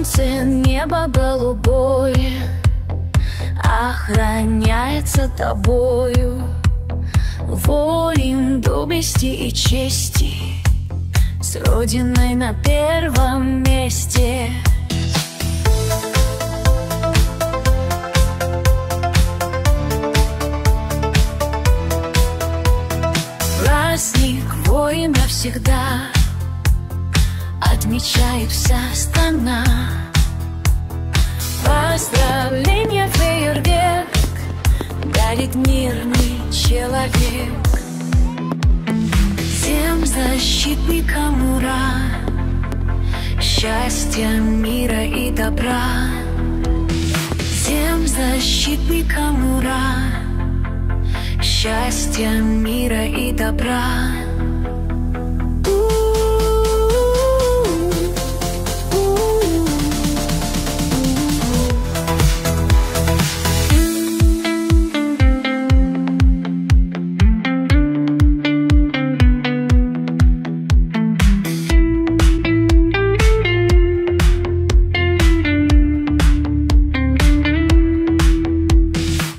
солнце, небо голубое охраняется тобою. Воин доблести и чести, с родиной на первом месте. Праздник воина всегда отмечает вся страна. Поздравления, фейерверк дарит мирный человек. Всем защитникам ура, счастья, мира и добра. Всем защитникам ура, счастья, мира и добра.